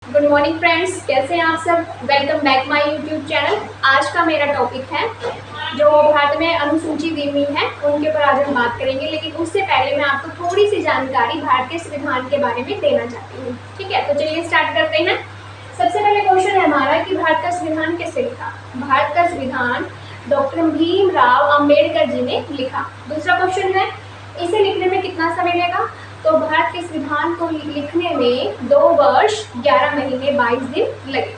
Good morning friends, कैसे हैं आप सब। Welcome back my YouTube channel. आज का मेरा टॉपिक है जो भारत में अनुसूची दी हुई है उनके ऊपर आज हम बात करेंगे। लेकिन उससे पहले मैं आपको थोड़ी सी जानकारी भारत के संविधान के बारे में देना चाहती हूँ। ठीक है, तो चलिए स्टार्ट करते हैं। सबसे पहले क्वेश्चन है हमारा कि भारत का संविधान किसने लिखा। भारत का संविधान डॉक्टर भीमराव अम्बेडकर जी ने लिखा। दूसरा क्वेश्चन है इसे लिखने में कितना समय लगा। तो भारत के संविधान को लिखने में 2 वर्ष 11 महीने 22 दिन लगे।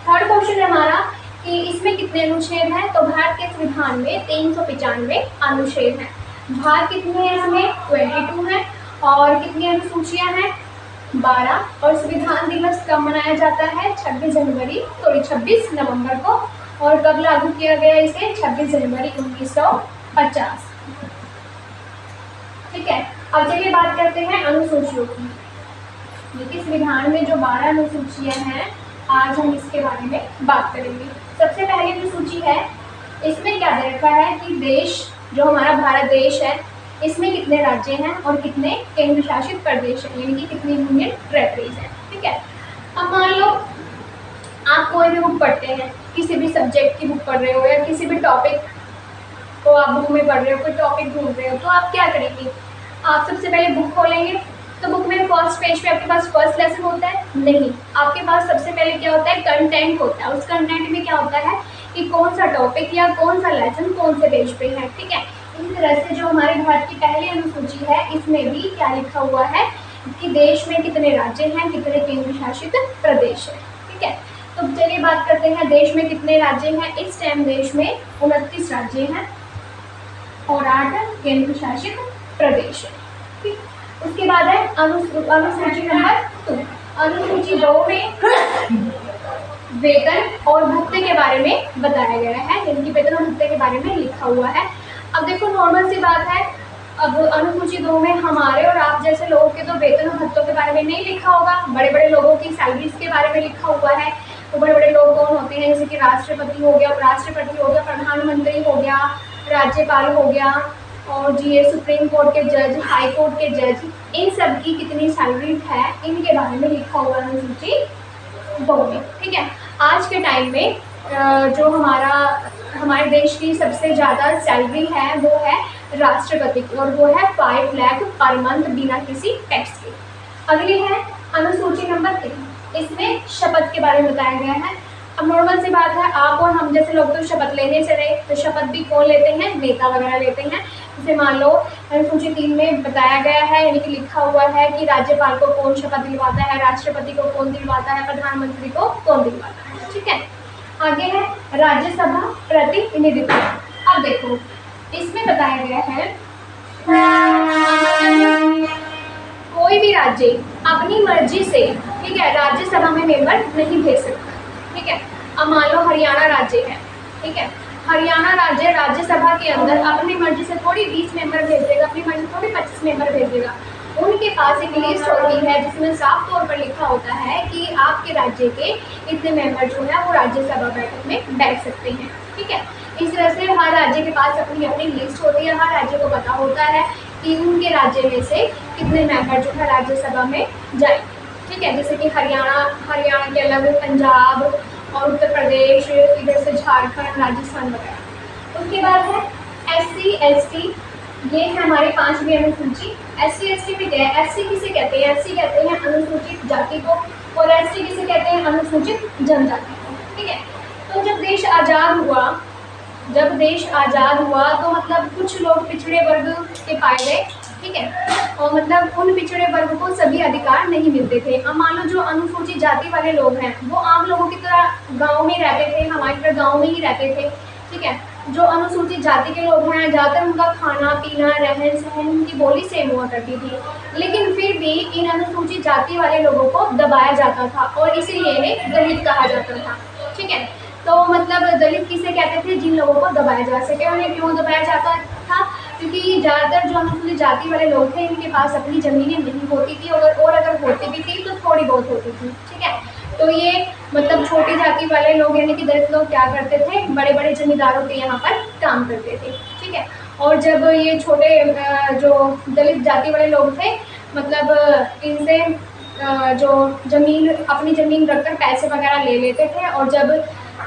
थर्ड क्वेश्चन है हमारा कि इसमें कितने अनुच्छेद हैं। तो भारत के संविधान में 395 अनुच्छेद हैं। भाग कितने हैं इसमें 22 हैं। और कितनी अनुसूचियां हैं 12। और संविधान दिवस कब मनाया जाता है 26 नवंबर को। और कब लागू किया गया इसे 26 जनवरी 1950। ठीक है, अब चलिए बात करते हैं अनुसूचियों की। देखिए संविधान में जो 12 अनुसूचियां हैं आज हम इसके बारे में बात करेंगे। सबसे पहली अनुसूची है, इसमें क्या दे रखा है कि देश जो हमारा भारत देश है इसमें कितने राज्य हैं और कितने केंद्र शासित प्रदेश हैं, यानी कि कितनी यूनियन टेरिटरीज हैं। ठीक है, अब मान लो आप कोई भी बुक पढ़ते हैं, किसी भी सब्जेक्ट की बुक पढ़ रहे हो या किसी भी टॉपिक को आप बुक में पढ़ रहे हो, कोई टॉपिक ढूंढ रहे हो, तो आप क्या करेंगे। आप सबसे पहले बुक खोलेंगे तो बुक में फर्स्ट पेज पे आपके पास फर्स्ट लेसन होता है नहीं, आपके पास सबसे पहले क्या होता है कंटेंट होता है। उस कंटेंट में क्या होता है कि कौन सा टॉपिक या कौन सा लेसन कौन से पेज पे है। ठीक है, इसी तरह से जो हमारे भारत की पहली अनुसूची है इसमें भी क्या लिखा हुआ है कि देश में कितने राज्य हैं, कितने केंद्र शासित प्रदेश है। ठीक है, तो चलिए बात करते हैं देश में कितने राज्य हैं। इस टाइम देश में 29 राज्य हैं और 8 केंद्र शासित प्रदेश है। ठीक, उसके बाद है अनुसूची नंबर 2। अनुसूची 2 में वेतन और भत्ते के बारे में बताया गया है, यानी कि वेतन और भत्ते के बारे में लिखा हुआ है। अब देखो नॉर्मल सी बात है, अब अनुसूची 2 में हमारे और आप जैसे लोगों के तो वेतन और भत्तों के बारे में नहीं लिखा होगा, बड़े बड़े लोगों की सैलरीज के बारे में लिखा हुआ है। तो बड़े बड़े लोग कौन होते हैं, जैसे कि राष्ट्रपति हो गया, उपराष्ट्रपति हो गया, प्रधानमंत्री हो गया, राज्यपाल हो गया, और जी सुप्रीम कोर्ट के जज, हाई कोर्ट के जज, इन सब की कितनी सैलरी है इनके बारे में लिखा हुआ है अनुसूची 2 में। ठीक है, आज के टाइम में जो हमारे देश की सबसे ज़्यादा सैलरी है वो है राष्ट्रपति की, और वो है 5 लाख पर मंथ बिना किसी टैक्स के। अगली है अनुसूची नंबर 3। इसमें शपथ के बारे में बताया गया है। अब नॉर्मल सी बात है, आप और हम जैसे लोग तो शपथ लेने से रहे, तो शपथ भी कौन लेते हैं, नेता वगैरह लेते हैं। जैसे मान लो अनुसूची 3 में बताया गया है, यानी कि लिखा हुआ है कि राज्यपाल को कौन शपथ दिलवाता है, राष्ट्रपति को कौन दिलवाता है, प्रधानमंत्री को कौन दिलवाता है। ठीक है, आगे है राज्यसभा प्रतिनिधित्व। अब देखो इसमें बताया गया है कोई भी राज्य अपनी मर्जी से, ठीक है, राज्यसभा में मेंबर नहीं भेज सकता। ठीक है, अब मान लो हरियाणा राज्य है, ठीक है, हरियाणा राज्य राज्यसभा के अंदर अपनी मर्जी से थोड़ी 20 मेंबर भेजेगा, अपनी मर्जी से थोड़ी 25 मेंबर भेजेगा। उनके पास एक लिस्ट होती है जिसमें साफ तौर पर लिखा होता है कि आपके राज्य के इतने मेंबर जो है वो राज्यसभा बैठक में बैठ सकते हैं। ठीक है, इस तरह से हर राज्य के पास अपनी अपनी लिस्ट होती है, हर राज्य को पता होता है कि उनके राज्य में से कितने मेंबर जो है राज्यसभा में जाएंगे। ठीक है, जैसे कि हरियाणा के अलग पंजाब और उत्तर प्रदेश, इधर से झारखंड, राजस्थान वगैरह। उसके बाद है SC ST, ये है हमारी 5वीं अनुसूची। SC ST में क्या है, SC किसे कहते हैं, SC कहते हैं अनुसूचित जाति को, और ST किसे कहते हैं अनुसूचित जनजाति को। ठीक है, तो जब देश आज़ाद हुआ तो मतलब कुछ लोग पिछड़े वर्ग के पाए गए। ठीक है, और मतलब उन पिछड़े वर्ग को सभी अधिकार नहीं मिलते थे। अब मान लो जो अनुसूचित जाति वाले लोग हैं वो आम लोगों की तरह गांव में रहते थे, हमारी तरह गांव में ही रहते थे। ठीक है, जो अनुसूचित जाति के लोग हैं ज़्यादातर उनका खाना पीना रहन सहन उनकी बोली सेम हुआ करती थी, लेकिन फिर भी इन अनुसूचित जाति वाले लोगों को दबाया जाता था और इसीलिए इन्हें दलित कहा जाता था। ठीक है, तो मतलब दलित किसे कहते थे, जिन लोगों को दबाया जा सके। उन्हें क्यों दबाया जाता था, क्योंकि ज़्यादातर जो अनुसूचित जाति वाले लोग थे इनके पास अपनी ज़मीनें नहीं होती थी, और अगर होती भी थी तो थोड़ी बहुत होती थी। ठीक है, तो ये मतलब छोटी जाति वाले लोग यानी कि दलित लोग क्या करते थे, बड़े बड़े जमींदारों के यहाँ पर काम करते थे। ठीक है, और जब ये छोटे जो दलित जाति वाले लोग थे मतलब इनसे जो ज़मीन अपनी ज़मीन रखकर पैसे वगैरह ले लेते थे, और जब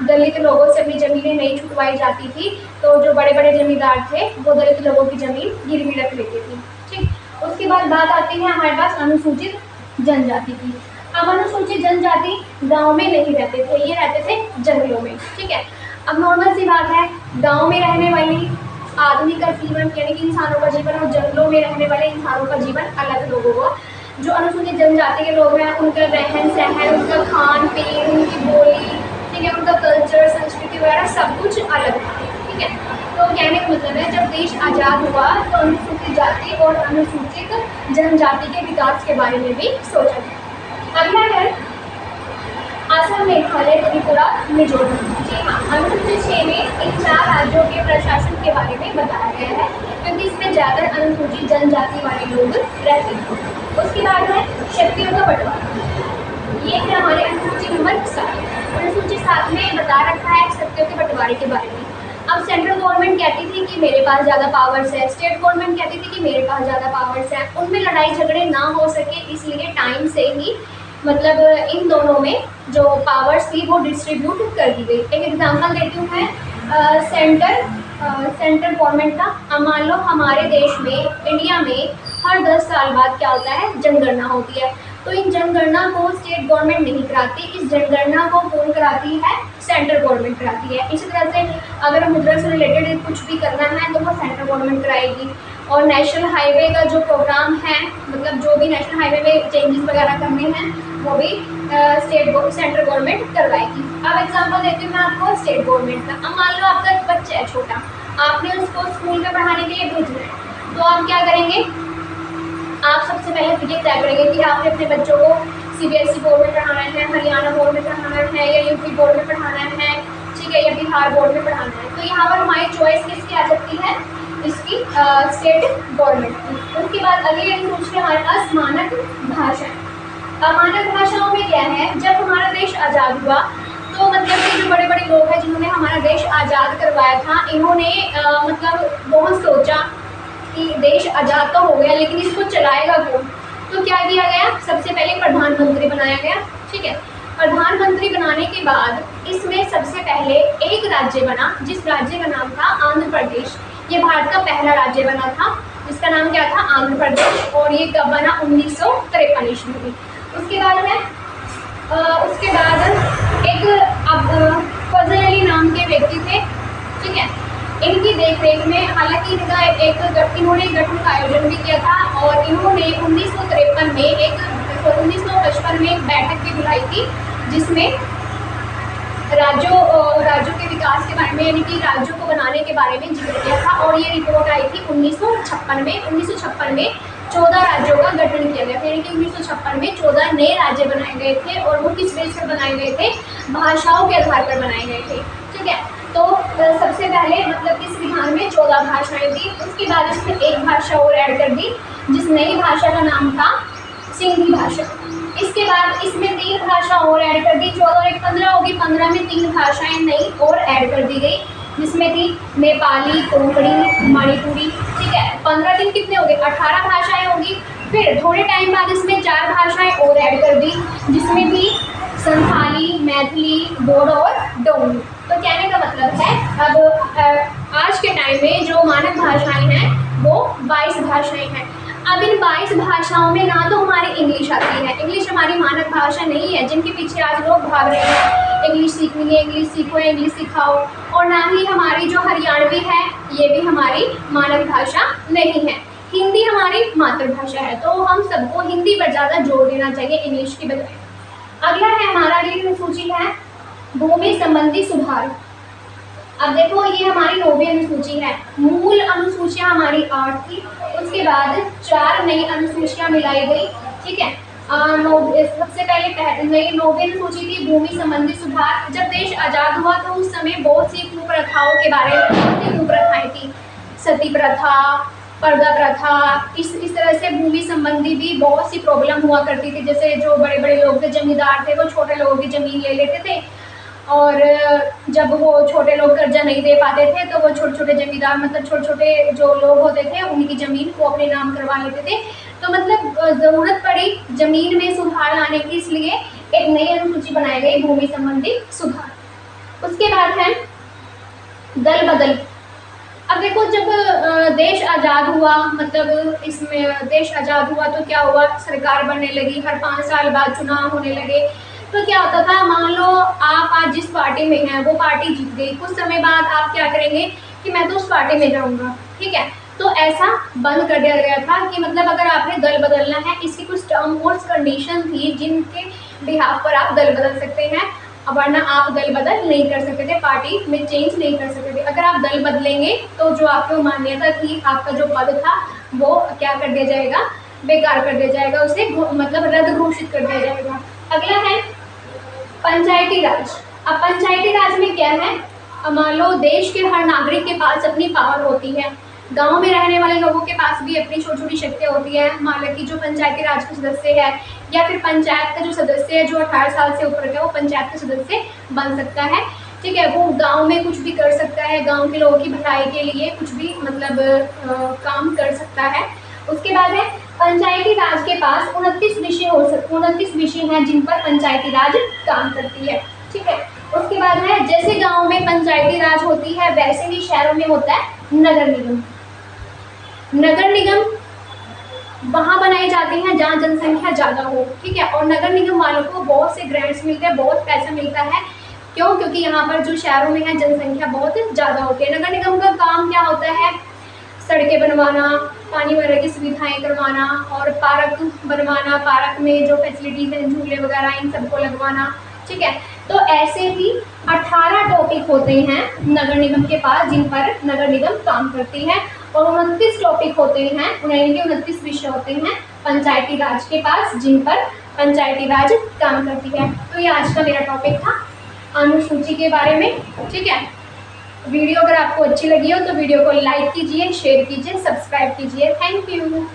दलित लोगों से अपनी ज़मीनें नहीं छुटवाई जाती थी तो जो बड़े बड़े ज़मींदार थे वो दलित लोगों की ज़मीन गिरवी रख लेते थे। ठीक, उसके बाद बात आती है हमारे पास अनुसूचित जनजाति की। अब अनुसूचित जनजाति गांव में नहीं रहते थे, ये रहते थे जंगलों में। ठीक है, अब नॉर्मल सी बात है, गांव में रहने वाली आदमी का जीवन यानी कि इंसानों का जीवन और जंगलों में रहने वाले इंसानों का जीवन अलग लोगों को। जो अनुसूचित जनजाति के लोग हैं उनका रहन सहन, उनका खान पीन, उनकी बोली, ठीक है, उनका कल्चर, संस्कृति वगैरह सब कुछ अलग था। ठीक है, तो कहने का मतलब है जब देश आज़ाद हुआ तो अनुसूचित जाति और अनुसूचित जनजाति के विकास के बारे में भी सोचा गया। अगला है असम, मेघालय, त्रिपुरा, मिजोरम। जी हाँ, अनुसूचित 6 में इन 4 राज्यों के प्रशासन के बारे में बताया गया है, क्योंकि इसमें ज़्यादा अनुसूचित जनजाति वाले लोग रहते हैं। उसके बाद है शक्तियों का बंटवारा। ये है हमारे अनुसूची नंबर 7। अनुसूची 7 में बता रखा है शक्तियों के बंटवारे के बारे में। अब सेंट्रल गवर्नमेंट कहती थी कि मेरे पास ज़्यादा पावर्स है, स्टेट गवर्नमेंट कहती थी कि मेरे पास ज़्यादा पावर्स है। उनमें लड़ाई झगड़े ना हो सके इसलिए टाइम से ही मतलब इन दोनों में जो पावर्स थी वो डिस्ट्रीब्यूट कर दी गई। एक एग्जांपल देती हूँ मैं, सेंट्रल गवर्नमेंट का। अब मान लो हमारे देश में, इंडिया में हर 10 साल बाद क्या होता है, जनगणना होती है। तो इन जनगणना को स्टेट गवर्नमेंट नहीं कराती, इस जनगणना को कौन कराती है, सेंट्रल गवर्नमेंट कराती है। इसी तरह से अगर मुद्रा से रिलेटेड कुछ भी करना है तो वो सेंट्रल गवर्नमेंट कराएगी। और नेशनल हाईवे का जो प्रोग्राम है, मतलब जो भी नेशनल हाईवे में चेंजेस वगैरह करने हैं वो भी सेंट्रल गवर्नमेंट करवाएगी। अब एग्जांपल देती हूँ मैं आपको स्टेट गवर्नमेंट का। अब मान लो आपका एक बच्चा है छोटा, आपने उसको स्कूल में पढ़ाने के लिए भेजना है, तो आप क्या करेंगे, आप सबसे पहले ये तय करेंगे कि आपने अपने बच्चों को CBSE बोर्ड में पढ़ाना है, हरियाणा बोर्ड में पढ़ाना है, या यूपी बोर्ड में पढ़ाना है, ठीक है, या बिहार बोर्ड में पढ़ाना है। तो यहाँ पर हमारी चॉइस किसकी आ सकती है, इसकी स्टेट गवर्नमेंट की। उसके बाद अगली अनुसूची हमारे पास मानक भाषाएं। अब मानक भाषाओं में क्या है, जब हमारा देश आज़ाद हुआ तो मतलब कि जो बड़े बड़े लोग हैं जिन्होंने हमारा देश आज़ाद करवाया था, इन्होंने मतलब बहुत सोचा कि देश आज़ाद तो हो गया लेकिन इसको चलाएगा कौन। तो क्या किया गया, सबसे पहले प्रधानमंत्री बनाया गया। ठीक है, प्रधानमंत्री बनाने के बाद इसमें सबसे पहले एक राज्य बना जिस राज्य का नाम था आंध्र प्रदेश। ये भारत का पहला राज्य बना था जिसका नाम क्या था, आंध्र प्रदेश, और ये कब बना, 1953 ईस्वी में। उसके बाद एक फजल अली नाम के व्यक्ति थे। ठीक है, इनकी देखरेख में, हालांकि इनका इन्होंने गठन का आयोजन भी किया था, और इन्होंने 1953 में 1955 में एक बैठक भी बुलाई थी जिसमें राज्यों के विकास के बारे में, यानी कि राज्यों को बनाने के बारे में जिक्र किया था। और ये रिपोर्ट आई थी 1956 में। 1956 में 14 राज्यों का गठन किया गया था, यानी कि 1956 में 14 नए राज्य बनाए गए थे, और वो किस बेस पर बनाए गए थे, भाषाओं के आधार पर बनाए गए थे। ठीक है, तो सबसे पहले मतलब इस विधान में 14 भाषाएं थी। उसके बाद इसमें एक भाषा और ऐड कर दी, जिस नई भाषा का नाम था सिंधी भाषा। इसके बाद इसमें 3 भाषा और ऐड कर दी, 14 और 1 15 होगी, 15 में 3 भाषाएं नई और ऐड कर दी गई, जिसमें थी नेपाली, कोंकणी, मणिपुरी। ठीक है, 15 दिन कितने हो गए, 18 भाषाएं होगी। फिर थोड़े टाइम बाद इसमें 4 भाषाएं और ऐड कर दी, जिसमें थी संथाली, मैथिली, बोडो और डोगरी। तो कहने का मतलब है अब आज के टाइम में जो मानक भाषाएं हैं वो 22 भाषाएं हैं। अब इन 22 भाषाओं में ना तो हमारी इंग्लिश आती है, इंग्लिश हमारी मानक भाषा नहीं है, जिनके पीछे आज लोग भाग रहे हैं, इंग्लिश सीखनी है, इंग्लिश सीखो, इंग्लिश सिखाओ। और ना ही हमारी जो हरियाणवी है ये भी हमारी मानक भाषा नहीं है। हिंदी हमारी मातृभाषा है, तो हम सबको हिंदी पर ज़्यादा जोर देना चाहिए इंग्लिश की बजाय। अगला है हमारा, अगली अनुसूची है भूमि संबंधी सुधार। अब देखो ये हमारी 9वीं अनुसूची है। मूल अनुसूचियाँ हमारी 8 थी, उसके बाद 4 नई अनुसूचियाँ मिलाई गई। ठीक है, सबसे पहले नई 9वीं अनुसूची थी भूमि संबंधी सुधार। जब देश आज़ाद हुआ तो उस समय बहुत सी कुप्रथाओं के बारे में, बहुत सी कुप्रथाएँ थी, सती प्रथा, पर्दा प्रथा, इस तरह से भूमि संबंधी भी बहुत सी प्रॉब्लम हुआ करती थी। जैसे जो बड़े बड़े लोग थे, जमींदार थे, वो छोटे लोगों की ज़मीन ले लेते थे, और जब वो छोटे लोग कर्जा नहीं दे पाते थे तो वो छोटे छोटे जमींदार, मतलब छोटे छोटे जो लोग होते थे, उनकी ज़मीन को अपने नाम करवा लेते थे, तो मतलब ज़रूरत पड़ी ज़मीन में सुधार लाने की, इसलिए एक नई अनुसूची बनाई गई, भूमि संबंधी सुधार। उसके बाद है दल बदल। अब देखो जब देश आज़ाद हुआ, मतलब इसमें देश आज़ाद हुआ तो क्या हुआ, सरकार बनने लगी, हर 5 साल बाद चुनाव होने लगे। तो क्या होता था, मान लो आप आज जिस पार्टी में हैं वो पार्टी जीत गई, कुछ समय बाद आप क्या करेंगे कि मैं तो उस पार्टी में जाऊंगा, ठीक है। तो ऐसा बंद कर दिया गया था कि मतलब अगर आपने दल बदलना है, इसकी कुछ टर्म और कंडीशन थी जिनके बिहाफ पर आप दल बदल सकते हैं, वरना आप दल बदल नहीं कर सकते थे, पार्टी में चेंज नहीं कर सकते थे। अगर आप दल बदलेंगे तो जो आपको मान्यता थी, आपका जो पद था वो क्या कर दिया जाएगा, बेकार कर दिया जाएगा, उसे मतलब रद्द घोषित कर दिया जाएगा। अगला है पंचायती राज। अब पंचायती राज में क्या है, मान लो देश के हर नागरिक के पास अपनी पावर होती है, गांव में रहने वाले लोगों के पास भी अपनी छोटी छोटी शक्तियाँ होती है। मान लो कि जो पंचायती राज का सदस्य है या फिर पंचायत का जो सदस्य है जो 18 साल से ऊपर का, वो पंचायत का सदस्य बन सकता है, ठीक है। वो गांव में कुछ भी कर सकता है, गांव के लोगों की भलाई के लिए कुछ भी मतलब काम कर सकता है। उसके बाद है पंचायती राज के पास 29 विषय हो सकते, 29 विषय हैं जिन पर पंचायती राज काम करती है, ठीक है। उसके बाद है जैसे गांव में पंचायती राज होती है वैसे ही शहरों में होता है नगर निगम। नगर निगम वहाँ बनाए जाते हैं जहाँ जनसंख्या ज़्यादा हो, ठीक है। और नगर निगम वालों को बहुत से ग्रांट्स मिलते हैं, बहुत पैसा मिलता है, क्यों, क्योंकि यहाँ पर जो शहरों में है जनसंख्या बहुत ज़्यादा होती है। नगर निगम का काम क्या होता है, सड़कें बनवाना, पानी वगैरह की सुविधाएं करवाना और पार्क बनवाना, पार्क में जो फैसिलिटीज़ हैं, झूले वगैरह, इन सबको लगवाना, ठीक है। तो ऐसे ही 18 टॉपिक होते हैं नगर निगम के पास जिन पर नगर निगम काम करती है, और 29 टॉपिक होते हैं, 29 विषय होते हैं पंचायती राज के पास जिन पर पंचायती राज काम करती है। तो ये आज का मेरा टॉपिक था अनुसूची के बारे में, ठीक है। वीडियो अगर आपको अच्छी लगी हो तो वीडियो को लाइक कीजिए, शेयर कीजिए, सब्सक्राइब कीजिए। Thank you.